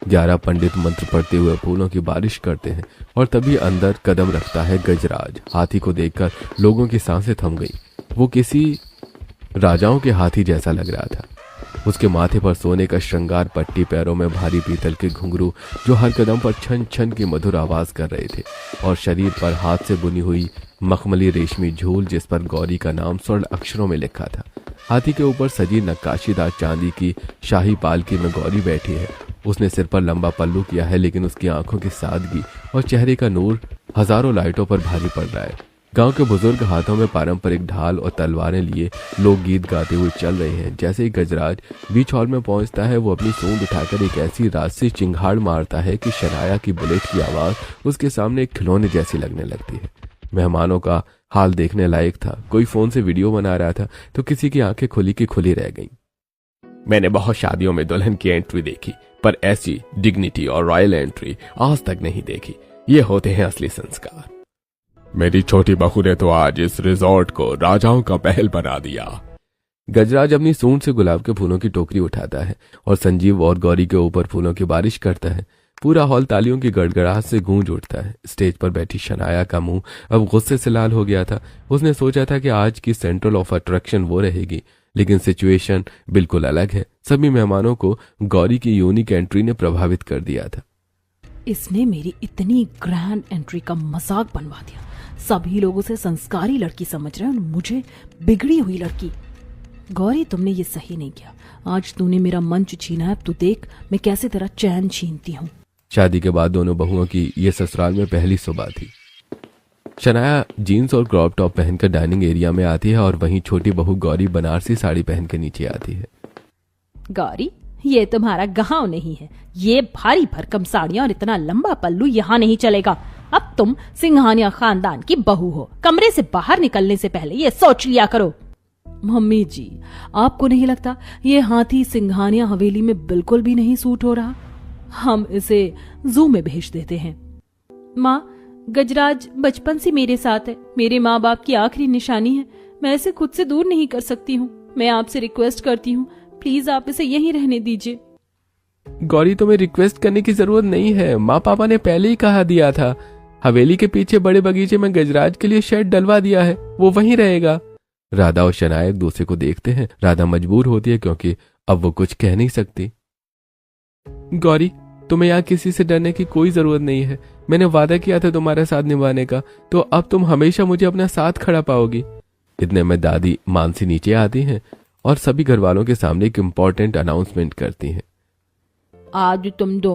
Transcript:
11 पंडित मंत्र पढ़ते हुए फूलों की बारिश करते हैं और तभी अंदर कदम रखता है गजराज। हाथी को देखकर लोगों की सांसें थम गई। वो किसी राजाओं के हाथी जैसा लग रहा था। उसके माथे पर सोने का श्रृंगार पट्टी, पैरों में भारी पीतल के घुंघरू जो हर कदम पर छन छन की मधुर आवाज कर रहे थे, और शरीर पर हाथ से बुनी हुई मखमली रेशमी झूल जिस पर गौरी का नाम स्वर्ण अक्षरों में लिखा था। हाथी के ऊपर सजी नक्काशीदार चांदी की शाही पालकी में गौरी बैठी है। उसने सिर पर लंबा पल्लू किया है, लेकिन उसकी आंखों की सादगी और चेहरे का नूर हजारों लाइटों पर भारी पड़ रहा है। गांव के बुजुर्ग हाथों में पारंपरिक ढाल और तलवारें लिए लोकगीत गाते हुए चल रहे हैं। जैसे ही गजराज बीच हॉल में पहुंचता है, वो अपनी सूंड उठाकर एक ऐसी राजसी चिंगाड़ मारता है कि शनाया की बुलेट की आवाज उसके सामने एक खिलौने जैसी लगने लगती है। मेहमानों का हाल देखने लायक था। कोई फोन से वीडियो बना रहा था तो किसी की आंखें खुली की खुली रह गईं। मैंने बहुत शादियों में दुल्हन की एंट्री देखी, पर ऐसी डिग्निटी और रॉयल एंट्री आज तक नहीं देखी। ये होते हैं असली संस्कार। मेरी छोटी बहू ने तो आज इस रिजॉर्ट को राजाओं का महल बना दिया। गजराज अपनी सूंड से गुलाब के फूलों की टोकरी उठाता है और संजीव और गौरी के ऊपर फूलों की बारिश करता है। पूरा हॉल तालियों की गड़गड़ाहट से गूंज उठता है। स्टेज पर बैठी शनाया का मुंह अब गुस्से से लाल हो गया था। उसने सोचा था कि आज की सेंट्रल ऑफ अट्रैक्शन वो रहेगी, लेकिन सिचुएशन बिल्कुल अलग है। सभी मेहमानों को गौरी की यूनिक एंट्री ने प्रभावित कर दिया था। इसने मेरी इतनी ग्रैंड एंट्री का मजाक बनवा दिया। सभी लोग उसे संस्कारी लड़की समझ रहे हैं और मुझे बिगड़ी हुई लड़की। गौरी, तुमने ये सही नहीं किया। आज तूने मेरा मंच छीना है, अब तू देख मैं कैसे तेरा चैन छीनती हूँ। शादी के बाद दोनों बहुओं की ये ससुराल में पहली सुबह थी। शनाया जीन्स और क्रॉप टॉप पहनकर डाइनिंग एरिया में आती है और वहीं छोटी बहू गौरी बनारसी साड़ी पहन के नीचे आती है। गौरी, ये तुम्हारा गांव नहीं है। ये भारी भरकम साड़ियां और इतना लंबा पल्लू यहाँ नहीं चलेगा। अब तुम सिंघानिया खानदान की बहू हो। कमरे से बाहर निकलने से पहले ये सोच लिया करो। मम्मी जी, आपको नहीं लगता ये हाथी सिंघानिया हवेली में बिल्कुल भी नहीं सूट हो रहा? हम इसे जू में भेज देते हैं। माँ, गजराज बचपन से मेरे साथ है। मेरे माँ बाप की आखिरी निशानी है। मैं इसे खुद से दूर नहीं कर सकती हूँ। मैं आपसे रिक्वेस्ट करती हूँ, प्लीज आप इसे यहीं रहने दीजिए। गौरी, तुम्हें रिक्वेस्ट करने की जरूरत नहीं है। माँ पापा ने पहले ही कहा दिया था। हवेली के पीछे बड़े बगीचे में गजराज के लिए शेड डलवा दिया है, वो वहीं रहेगा। राधा और शनाया एक दूसरे को देखते हैं। राधा मजबूर होती है क्योंकि अब वो कुछ कह नहीं सकती। गौरी, तुम्हें यहाँ किसी से डरने की कोई जरूरत नहीं है। मैंने वादा किया था तुम्हारे साथ निभाने का, तो अब तुम हमेशा मुझे अपना साथ खड़ा पाओगी। इतने में दादी मानसी नीचे आती हैं और सभी घर वालों के सामने एक इम्पोर्टेंट अनाउंसमेंट करती हैं। आज तुम दो